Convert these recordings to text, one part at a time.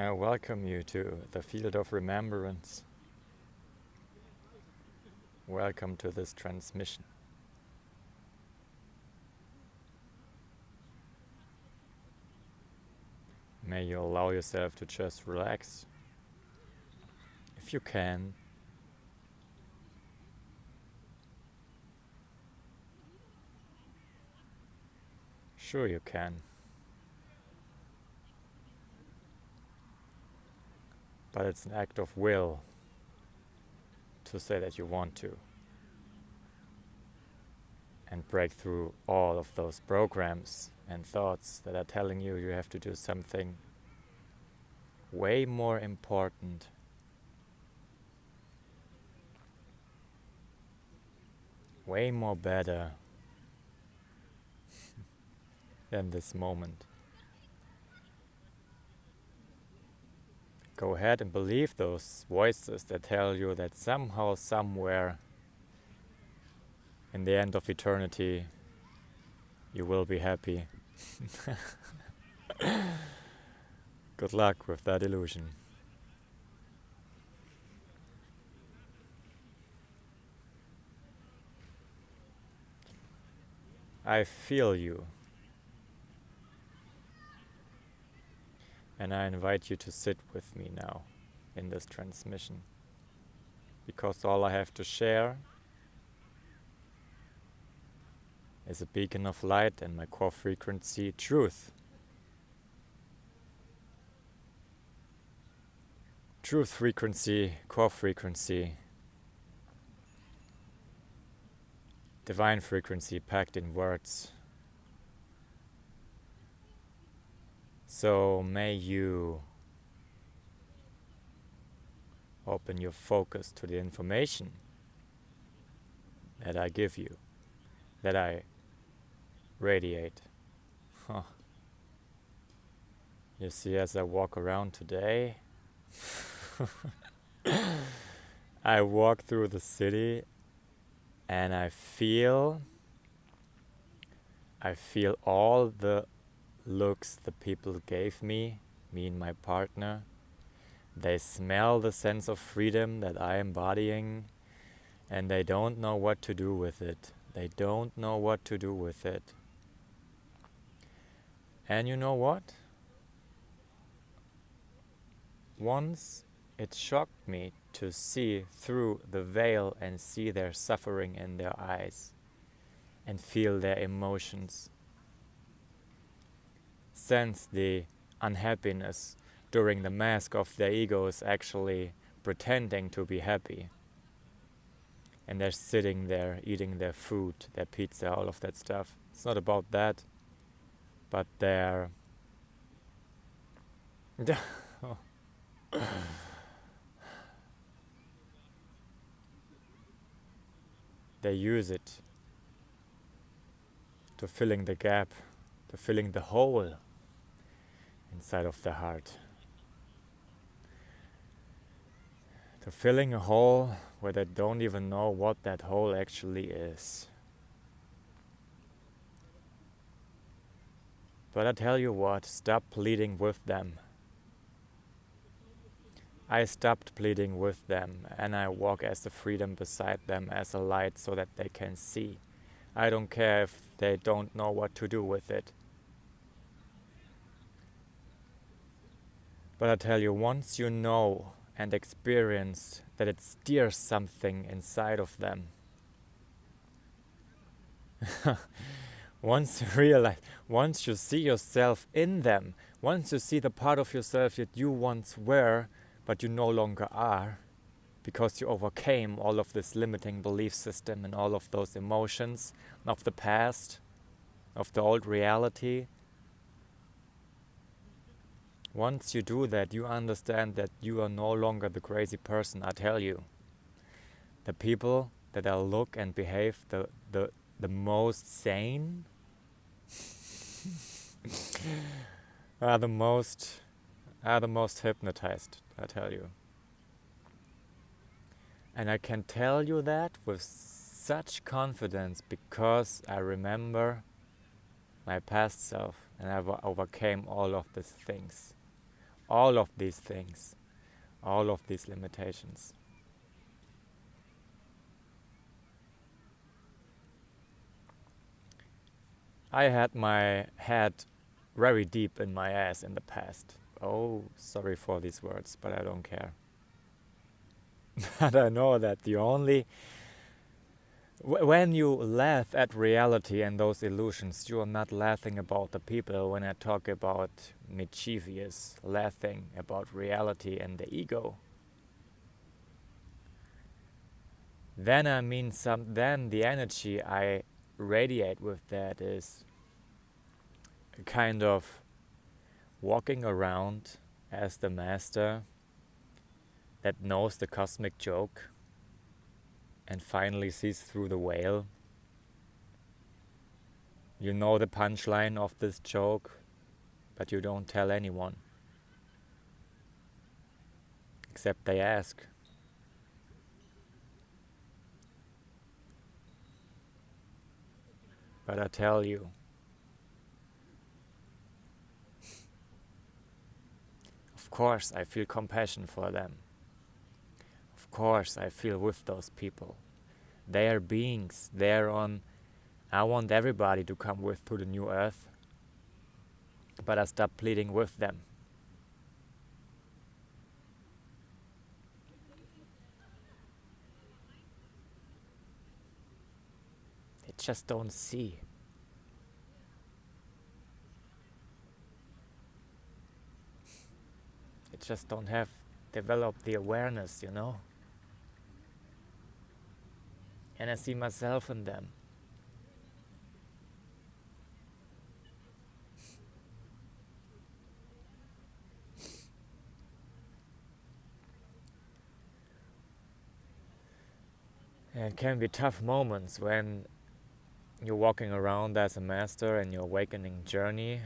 I welcome you to the field of remembrance. Welcome to this transmission. May you allow yourself to just relax. If you can, sure you can. But it's an act of will to say that you want to. And break through all of those programs and thoughts that are telling you have to do something way more important, way more better than this moment. Go ahead and believe those voices that tell you that somehow, somewhere, in the end of eternity, you will be happy. Good luck with that illusion. I feel you. And I invite you to sit with me now in this transmission. Because all I have to share is a beacon of light and my core frequency, truth. Truth frequency, core frequency, divine frequency packed in words. So may you open your focus to the information that I give you, that I radiate. Huh. You see, as I walk around today, I walk through the city and I feel all the looks the people gave me and my partner. They smell the sense of freedom that I am embodying, and they don't know what to do with it. They don't know what to do with it. And you know what? Once it shocked me to see through the veil and see their suffering in their eyes and feel their emotions. Sense the unhappiness during the mask of their egos actually pretending to be happy. And they're sitting there eating their food, their pizza, all of that stuff. It's not about that, but they're they use it to filling the gap, to filling the hole inside of the heart. To filling a hole where they don't even know what that hole actually is. But I tell you what, stop pleading with them. I stopped pleading with them, and I walk as the freedom beside them as a light so that they can see. I don't care if they don't know what to do with it. But I tell you, once you know and experience that it steers something inside of them, once you realize, once you see yourself in them, once you see the part of yourself that you once were, but you no longer are, because you overcame all of this limiting belief system and all of those emotions of the past, of the old reality. Once you do that, you understand that you are no longer the crazy person. I tell you, the people that I look and behave the most sane are the most hypnotized, I tell you. And I can tell you that with such confidence because I remember my past self and I overcame all of these things. all of these things, all of these limitations. I had my head very deep in my ass in the past. Oh, sorry for these words, but I don't care. But I know that the only... when you laugh at reality and those illusions, you are not laughing about the people. When I talk about mischievous, laughing about reality and the ego, then I mean then the energy I radiate with that is a kind of walking around as the master that knows the cosmic joke and finally sees through the veil. You know the punchline of this joke, but you don't tell anyone. Except they ask. But I tell you, of course I feel compassion for them. Of course I feel with those people. They are beings. They are on... I want everybody to come with to the new earth. But I stop pleading with them. They just don't see. They just don't have developed the awareness, you know? And I see myself in them. And it can be tough moments when you're walking around as a master in your awakening journey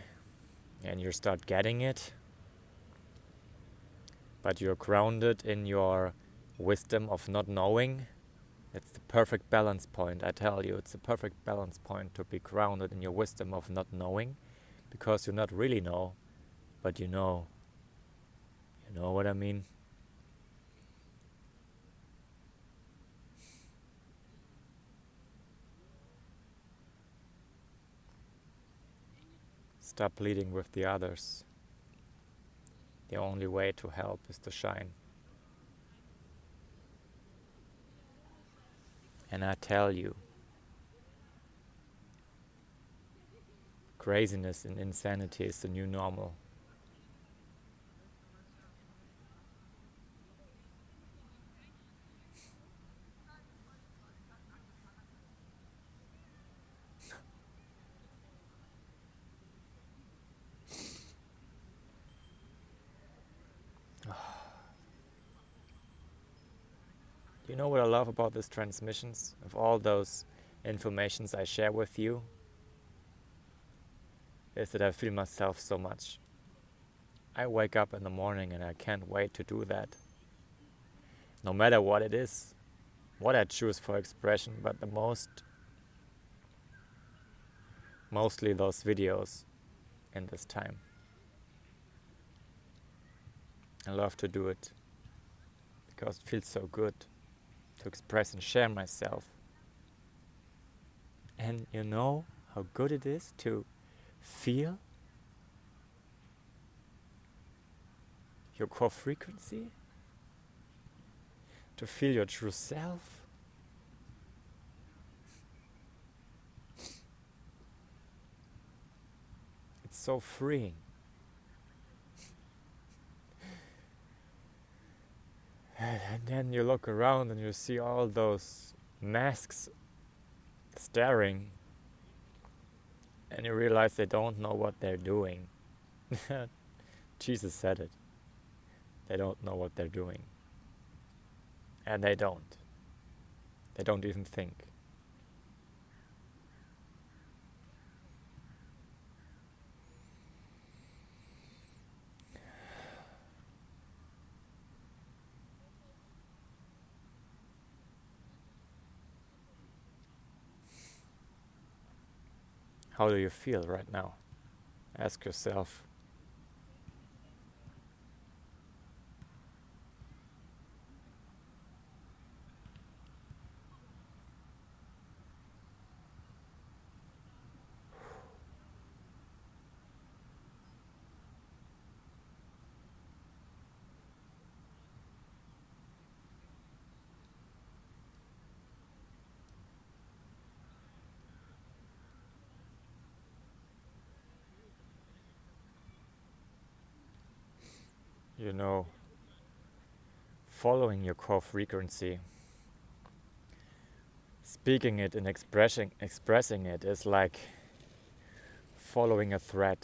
and you start getting it, but you're grounded in your wisdom of not knowing. It's the perfect balance point, I tell you. It's the perfect balance point to be grounded in your wisdom of not knowing, because you not really know, but you know. You know what I mean? Stop pleading with the others. The only way to help is to shine. And I tell you, craziness and insanity is the new normal. You know what I love about these transmissions? Of all those informations I share with you, is that I feel myself so much. I wake up in the morning and I can't wait to do that. No matter what it is, what I choose for expression, but mostly those videos in this time. I love to do it because it feels so good to express and share myself. And you know how good it is to feel your core frequency, to feel your true self. It's so freeing. And then you look around and you see all those masks staring, and you realize they don't know what they're doing. Jesus said it. They don't know what they're doing. And they don't. They don't even think. How do you feel right now? Ask yourself. you know, following your core frequency, speaking it and expressing it is like following a thread.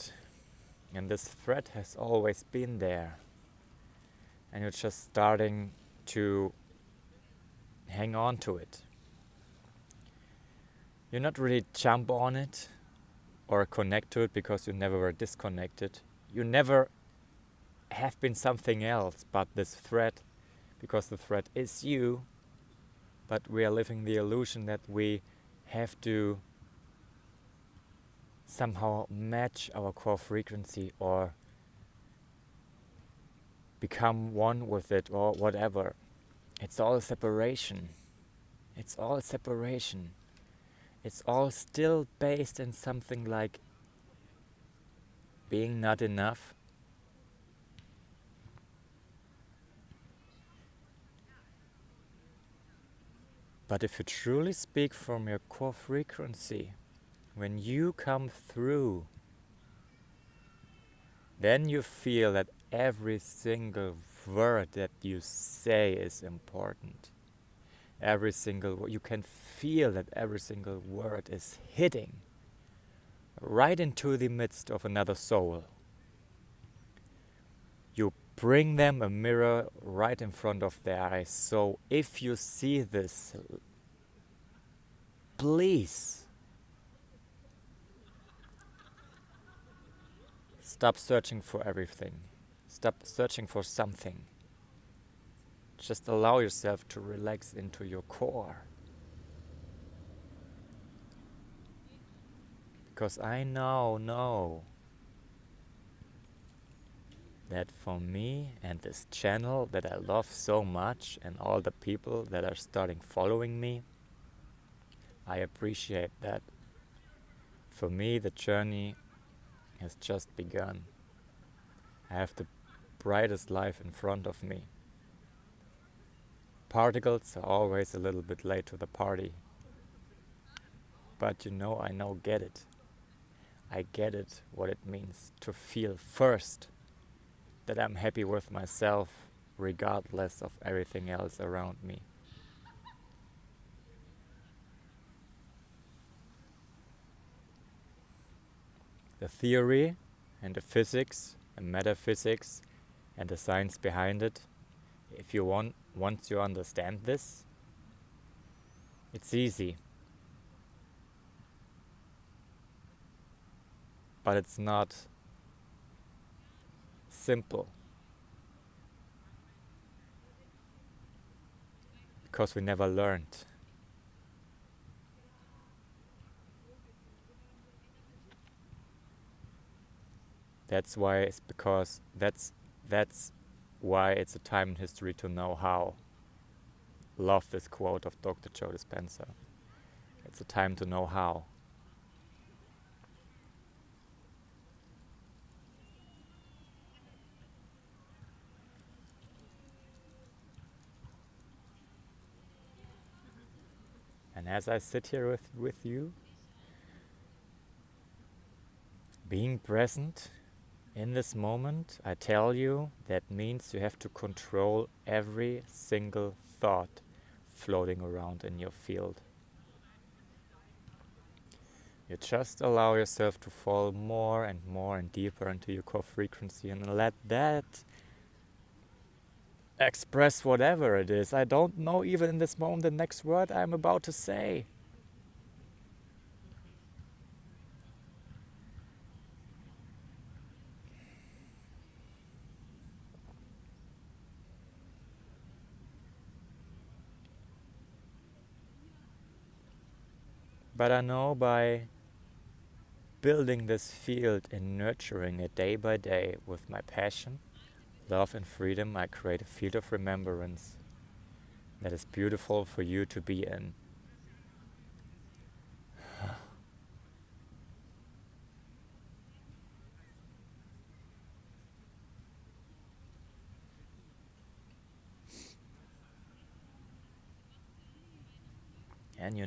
And this thread has always been there. And you're just starting to hang on to it. You're not really jump on it or connect to it because you never were disconnected. You never have been something else but this thread, because the thread is you, but we are living the illusion that we have to somehow match our core frequency or become one with it or whatever. It's all separation. It's all separation. It's all still based in something like being not enough. But if you truly speak from your core frequency, when you come through, then you feel that every single word that you say is important. Every single you can feel that every single word is hitting right into the midst of another soul. You bring them a mirror right in front of their eyes. So if you see this, please stop searching for everything. Stop searching for something. Just allow yourself to relax into your core. Because I know that for me and this channel that I love so much and all the people that are starting following me, I appreciate that. For me, the journey has just begun. I have the brightest life in front of me. Particles are always a little bit late to the party. But I now get it. I get it, what it means to feel first that I'm happy with myself regardless of everything else around me. The theory and the physics and metaphysics and the science behind it, if you once you understand this, it's easy. But it's not simple. Because we never learned. That's why that's why it's a time in history to know how. Love this quote of Dr. Joe Dispenza. It's a time to know how. And as I sit here with you, being present in this moment, I tell you, that means you have to control every single thought floating around in your field. You just allow yourself to fall more and deeper into your core frequency and let that express whatever it is. I don't know even in this moment the next word I'm about to say. But I know by building this field and nurturing it day by day with my passion, love and freedom, I create a field of remembrance that is beautiful for you to be in. And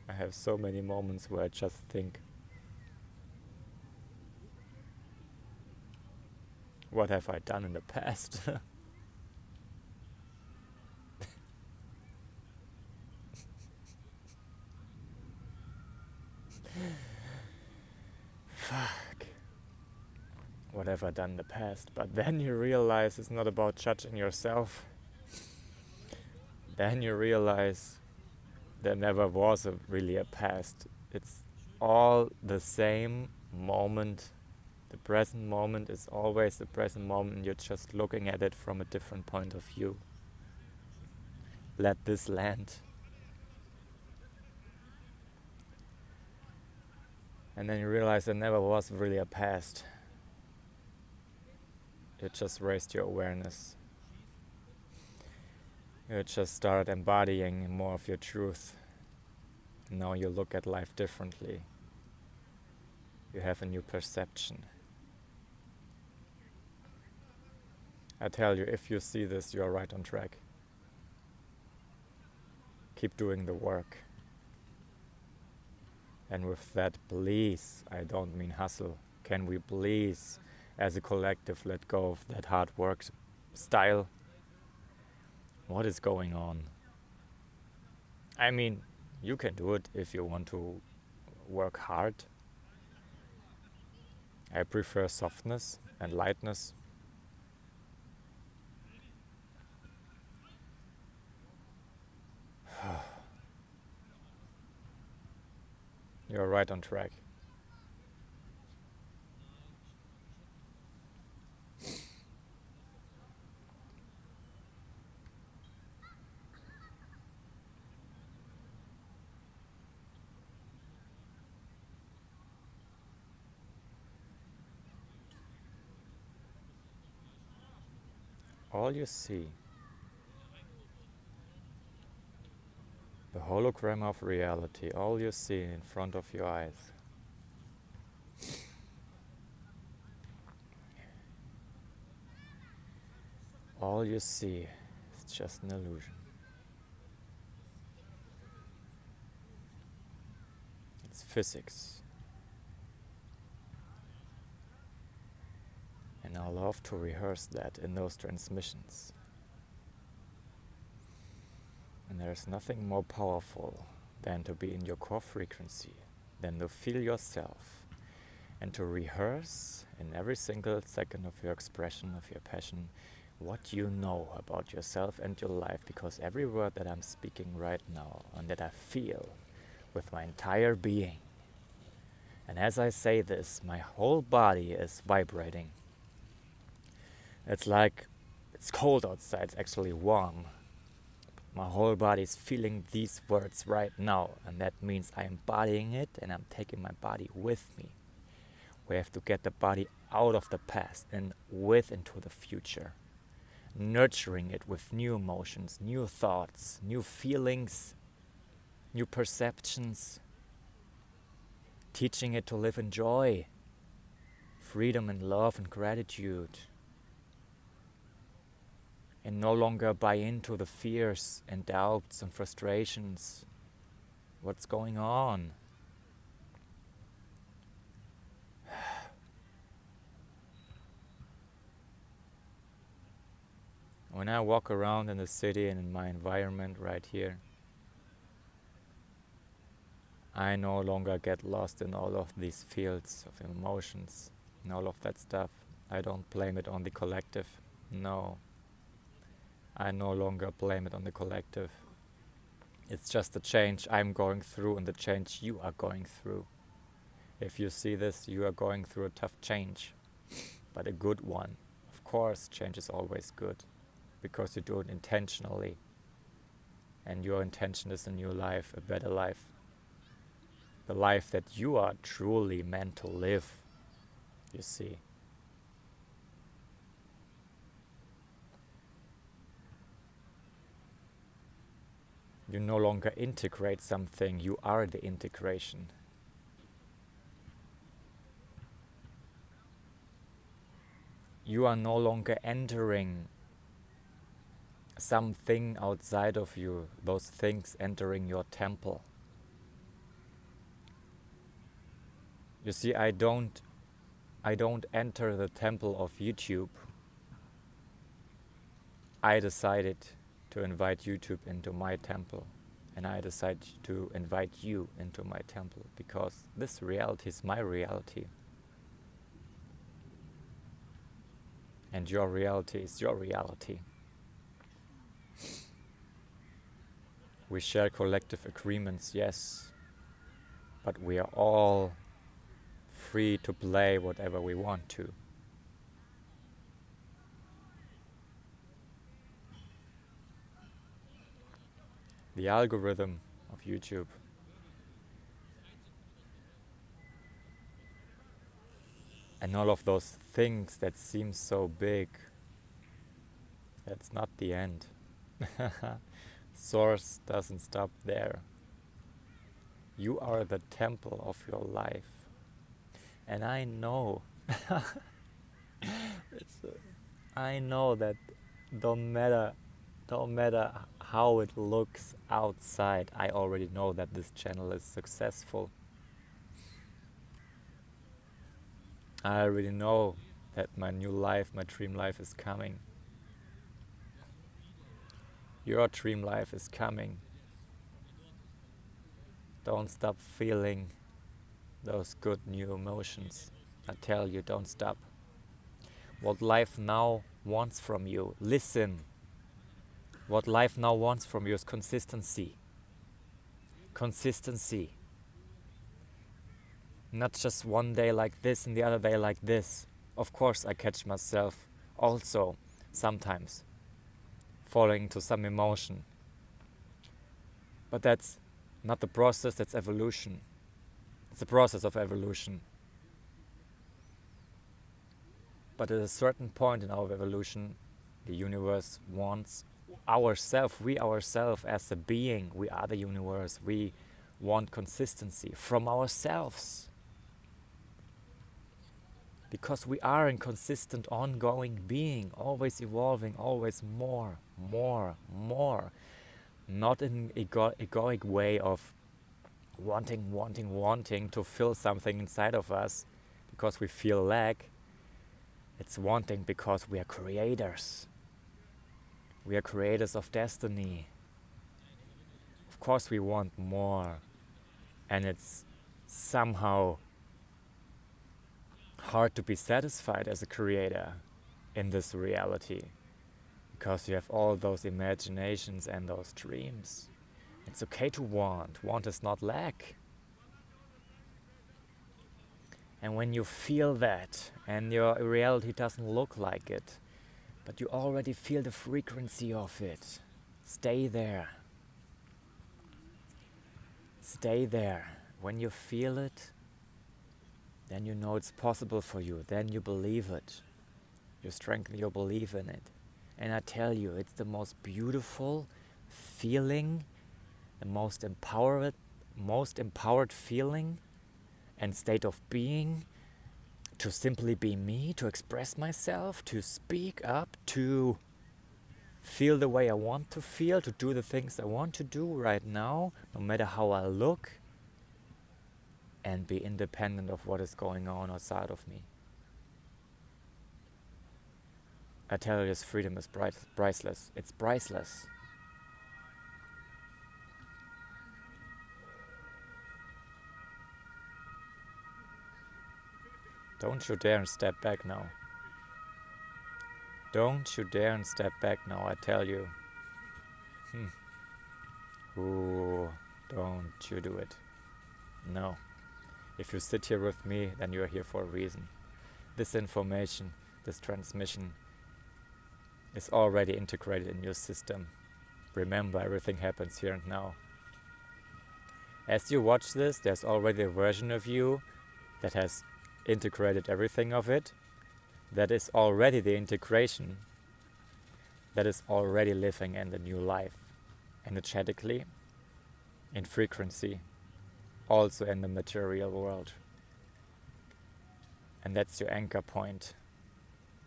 I have so many moments where I just think, what have I done in the past? Fuck. What have I done in the past? But then you realize it's not about judging yourself. Then you realize there never was really a past. It's all the same moment. The present moment is always the present moment. You're just looking at it from a different point of view. Let this land. And then you realize there never was really a past. You just raised your awareness. You just started embodying more of your truth. Now you look at life differently. You have a new perception. I tell you, if you see this, you are right on track. Keep doing the work. And with that, please, I don't mean hustle, can we please, as a collective, let go of that hard work style? What is going on? I mean, you can do it if you want to work hard. I prefer softness and lightness. You're right on track. All you see, the hologram of reality, all you see in front of your eyes, all you see is just an illusion. It's physics. And I love to rehearse that in those transmissions. And there's nothing more powerful than to be in your core frequency, than to feel yourself, and to rehearse in every single second of your expression, of your passion, what you know about yourself and your life, because every word that I'm speaking right now and that I feel with my entire being, and as I say this, my whole body is vibrating. It's like it's cold outside, it's actually warm. My whole body is feeling these words right now, and that means I'm embodying it and I'm taking my body with me. We have to get the body out of the past and into the future, nurturing it with new emotions, new thoughts, new feelings, new perceptions, teaching it to live in joy, freedom and love and gratitude, and no longer buy into the fears and doubts and frustrations. What's going on? When I walk around in the city and in my environment right here, I no longer get lost in all of these fields of emotions and all of that stuff. I don't blame it on the collective. No. I no longer blame it on the collective. It's just the change I'm going through and the change you are going through. If you see this, you are going through a tough change, but a good one. Of course, change is always good, because you do it intentionally. And your intention is a new life, a better life. The life that you are truly meant to live, you see. You no longer integrate something, you are the integration. you are no longer entering something outside of you, those things entering your temple. You see, I don't enter the temple of YouTube. I decided to invite YouTube into my temple, and I decided to invite you into my temple because this reality is my reality, and your reality is your reality. We share collective agreements, yes, but we are all free to play whatever we want to. The algorithm of YouTube and all of those things that seem so big, that's not the end. Source doesn't stop there. You are the temple of your life. And I know, I know that don't matter how it looks outside, I already know that this channel is successful. I already know that my new life, my dream life is coming. Your dream life is coming. Don't stop feeling those good new emotions. I tell you, don't stop. What life now wants from you, listen. What life now wants from you is consistency. Consistency. Not just one day like this and the other day like this. Of course, I catch myself also sometimes falling into some emotion. But that's not the process, that's evolution. It's a process of evolution. But at a certain point in our evolution, the universe wants we ourselves as a being, we are the universe, we want consistency from ourselves. Because we are a consistent, ongoing being, always evolving, always more. Not in an egoic way of wanting to fill something inside of us because we feel lack. It's wanting because we are creators. We are creators of destiny. Of course we want more. And it's somehow hard to be satisfied as a creator in this reality. Because you have all those imaginations and those dreams. It's okay to want. Want is not lack. And when you feel that, and your reality doesn't look like it, but you already feel the frequency of it, stay there. Stay there. When you feel it, then you know it's possible for you. Then you believe it. You strengthen your belief in it. And I tell you, it's the most beautiful feeling, the most empowered feeling and state of being, to simply be me, to express myself, to speak up, to feel the way I want to feel, to do the things I want to do right now, no matter how I look, and be independent of what is going on outside of me. I tell you, this freedom is priceless. It's priceless. Don't you dare and step back now. Don't you dare and step back now, I tell you. Ooh, don't you do it. No. If you sit here with me, then you are here for a reason. This information, this transmission is already integrated in your system. Remember, everything happens here and now. As you watch this, there's already a version of you that has integrated everything of it. That is already the integration. That is already living in the new life. Energetically, in frequency, also in the material world. And that's your anchor point.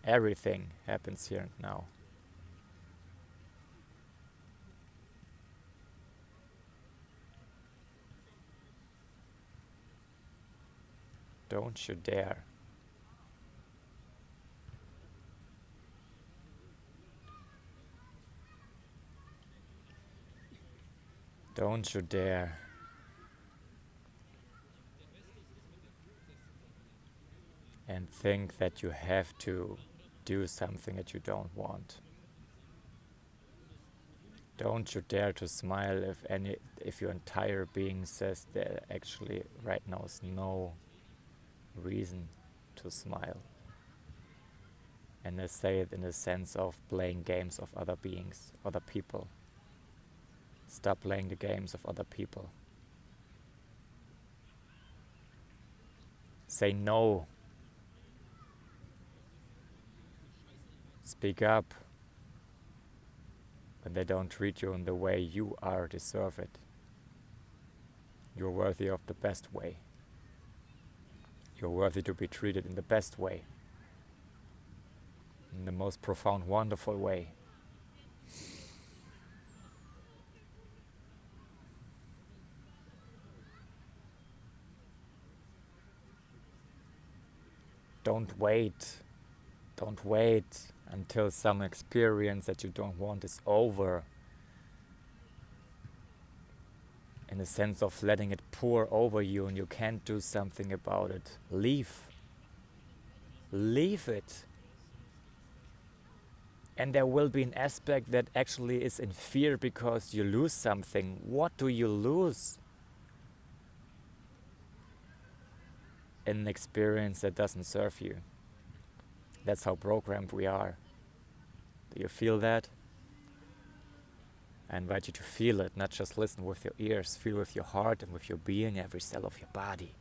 Everything happens here and now. Don't you dare. Don't you dare. And think that you have to do something that you don't want. Don't you dare to smile if your entire being says there actually right now is no reason to smile. And I say it in the sense of playing games of other beings, other people. Stop playing the games of other people. Say no. Speak up when they don't treat you in the way you deserve it. You're worthy of the best way. You're worthy to be treated in the best way. In the most profound, wonderful way. Don't wait. Don't wait until some experience that you don't want is over. In the sense of letting it pour over you and you can't do something about it. Leave. Leave it. And there will be an aspect that actually is in fear because you lose something. What do you lose? An experience that doesn't serve you. That's how programmed we are. Do you feel that? I invite you to feel it, not just listen with your ears. Feel with your heart and with your being, every cell of your body.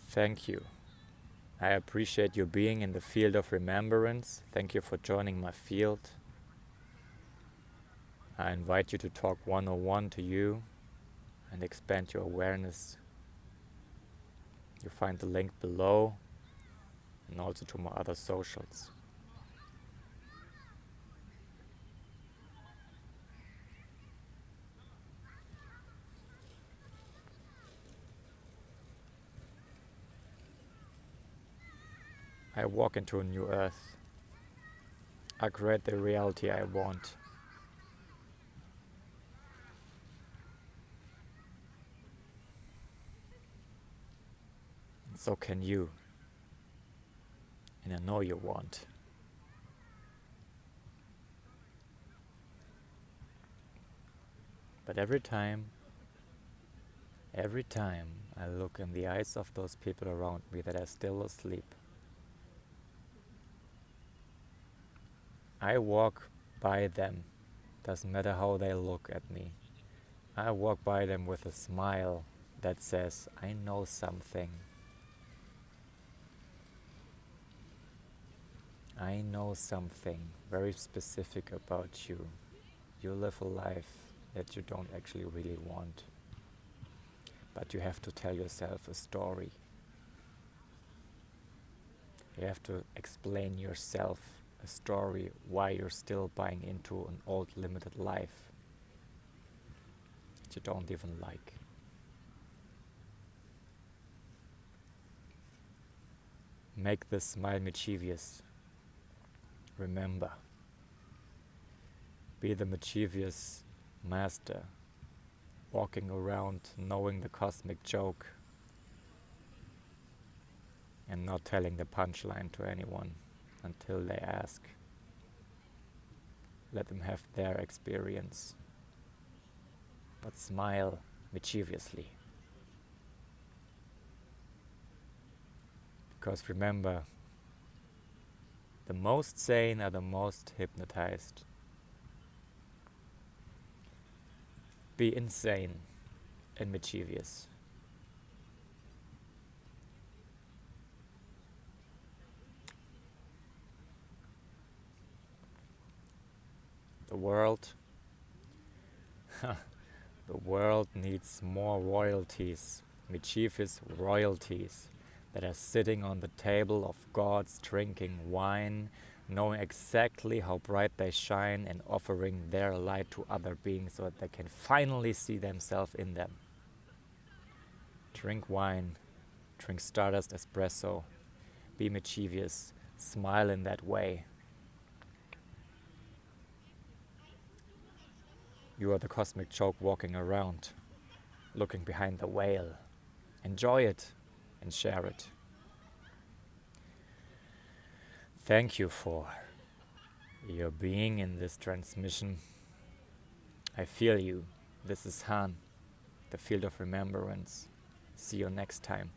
Thank you. I appreciate you being in the field of remembrance. Thank you for joining my field. I invite you to talk 101 to you and expand your awareness. You find the link below and also to my other socials. I walk into a new earth. I create the reality I want. And so can you. And I know you want. But every time I look in the eyes of those people around me that are still asleep, I walk by them, doesn't matter how they look at me. I walk by them with a smile that says, I know something. I know something very specific about you. You live a life that you don't actually really want. But you have to tell yourself a story. You have to explain yourself a story why you're still buying into an old limited life that you don't even like. Make this smile mischievous. Remember, be the mischievous master, walking around knowing the cosmic joke and not telling the punchline to anyone until they ask. Let them have their experience, but smile mischievously. Because remember, the most sane are the most hypnotized. Be insane and mischievous. The world, the world needs more royalties, mischievous royalties, that are sitting on the table of gods drinking wine, knowing exactly how bright they shine and offering their light to other beings so that they can finally see themselves in them. Drink wine, drink Stardust Espresso, be mischievous, smile in that way. You are the cosmic joke walking around, looking behind the veil. Enjoy it and share it. Thank you for your being in this transmission. I feel you. This is Han, the field of remembrance. See you next time.